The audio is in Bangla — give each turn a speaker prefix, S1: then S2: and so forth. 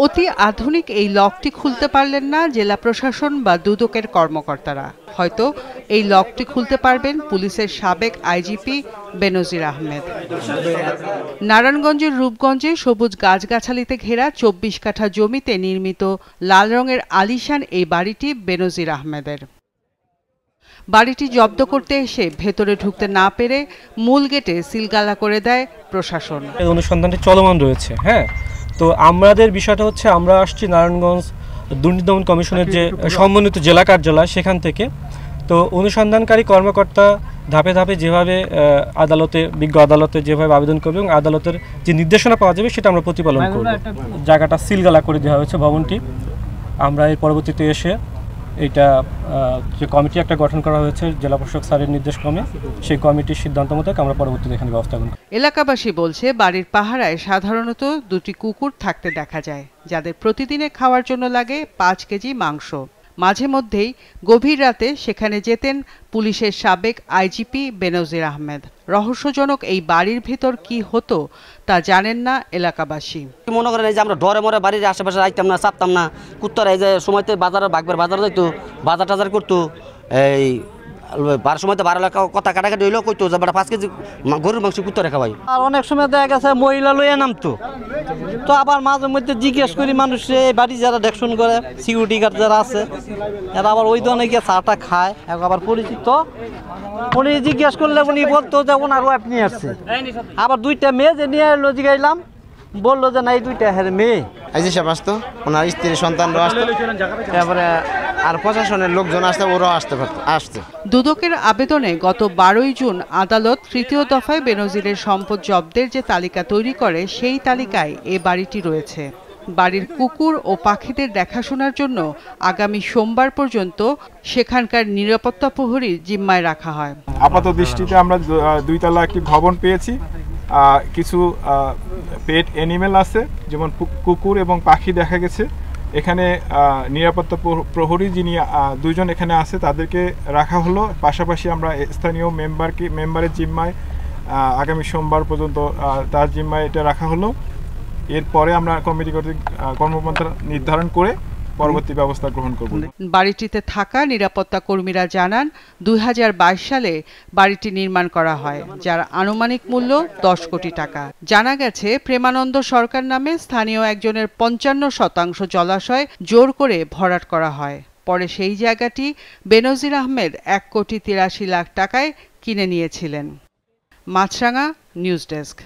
S1: অতি আধুনিক এই লকটি খুলতে পারলেন না জেলা প্রশাসন বা দুদকের কর্মকর্তারা। হয়তো এই লকটি খুলতে পারবেন পুলিশের সাবেক আইজিপি বেনজির আহমেদ। নারায়ণগঞ্জের রূপগঞ্জে সবুজ গাছগাছালিতে ঘেরা ২৪ কাঠা জমিতে নির্মিত লাল রঙের আলিশান এই বাড়িটি বেনজির আহমেদের। বাড়িটি জব্দ করতে এসে ভেতরে ঢুকতে না পেরে মূল গেটে সিলগালা করে দেয় প্রশাসন।
S2: অনুসন্ধানটি চলমান রয়েছে। তো আমাদের বিষয়টা হচ্ছে আমরা আসছি নারায়ণগঞ্জ দুর্নীতি দমন কমিশনের যে সমন্বিত জেলা কার্যালয় সেখান থেকে। তো অনুসন্ধানকারী কর্মকর্তা ধাপে ধাপে যেভাবে বিজ্ঞ আদালতে যেভাবে আবেদন করবে এবং আদালতের যে নির্দেশনা পাওয়া যাবে সেটা আমরা প্রতিপালন করব। জায়গাটা সিলগালা করে দেওয়া হয়েছে ভবনটি। আমরা এর পরবর্তীতে এসে এটা যে কমিটি একটা গঠন করা হয়েছে জেলা প্রশাসক স্যারের নির্দেশক্রমে, সেই কমিটির সিদ্ধান্ত মোতাবেক আমরা পরবর্তীতে এখানে ব্যবস্থা করব।
S1: এলাকাবাসী বলছে বাড়ির পাহারায় সাধারণত ২টি কুকুর থাকতে দেখা যায়, যাদের প্রতিদিনে খাওয়ার জন্য লাগে ৫ কেজি মাংস। মাঝে মধ্যেই গভীর রাতে সেখানে যেতেন পুলিশের সাবেক আইজিপি বেনজির আহমেদ। রহস্যজনক এই বাড়ির ভেতর কি হতো তা জানেন না এলাকাবাসী।
S3: মনে করেন যে আমরা ডরে মরে বাড়ির আশেপাশে আইতাম না, চাপতাম না। কুত্তারা এই যে সময়তে বাজারে বাগবার যাইতো, বাজার টাজার করতো। এই বার সময় তো 12 লাখ কথা কাটাকাটি হইলেও কইতো যে 5 কেজি গরুর মাংস কুত্তারে খাওয়াই। আর অনেক সময় দেখা গেছে মহিলা লইয়া নামতো। তো আবার মাঝে মধ্যে জিজ্ঞেস করি মানুষে বাড়ি যারা দেখশন করে সিকিউরিটি গার্ড যারা আছে এরা আবার ওই দোকানে গিয়ে চাটা খায়। আবার পরিচিত উনি জিজ্ঞেস করলে উনি বলতো যে ওনার ওয়াইফ নিয়ে আসছে। আবার 2টা মেয়ে যে নিয়ে এলো জিগাইলাম, বললো যে না এই 2টা মেয়ে।
S4: আইজি সাহেব আসতো, ওনার স্ত্রী সন্তানরা আসতো, তারপরে আর প্রশাসনের লোকজন আসতে ওরাও আসছে।
S1: দুদকের আবেদনে গত 12ই জুন আদালত 3য় দফায় বেনজিরের সম্পদ জব্দের যে তালিকা তৈরি করে সেই তালিকায় এ বাড়িটি রয়েছে। বাড়ির কুকুর ও পাখিদের দেখাশোনার জন্য আগামী সোমবার পর্যন্ত সেখানকার নিরাপত্তা প্রহরীর জিম্মায় রাখা হয়।
S5: আপাত দৃষ্টিতে আমরা 2 তলা একটি ভবন পেয়েছি। কিছু পেট অ্যানিমেল আছে, যেমন কুকুর এবং পাখি দেখা গেছে। এখানে নিরাপত্তা প্রহরী যিনি 2 জন এখানে আছে তাদেরকে রাখা হলো। পাশাপাশি আমরা স্থানীয় মেম্বারের জিম্মায় আগামী সোমবার পর্যন্ত তার জিম্মায় এটা রাখা হলো। এরপরে আমরা কমিটি কর্তৃক কর্মপন্থা নির্ধারণ করে পরবর্তী ব্যবস্থা গ্রহণ করব।
S1: বাড়িটিতে থাকা নিরাপত্তা কর্মীরা জানান 2022 সালে বাড়িটি নির্মাণ করা হয়, যার আনুমানিক মূল্য 10 কোটি টাকা। জানা গেছে প্রেমানন্দ সরকার নামে স্থানীয় একজনের 55% জলাশয় জোর করে ভরাট করা হয়। পরে সেই জায়গাটি বেনজির আহমেদ 1,83,00,000 টাকায় কিনে নিয়েছিলেন। মাছরাঙা নিউজ ডেস্ক।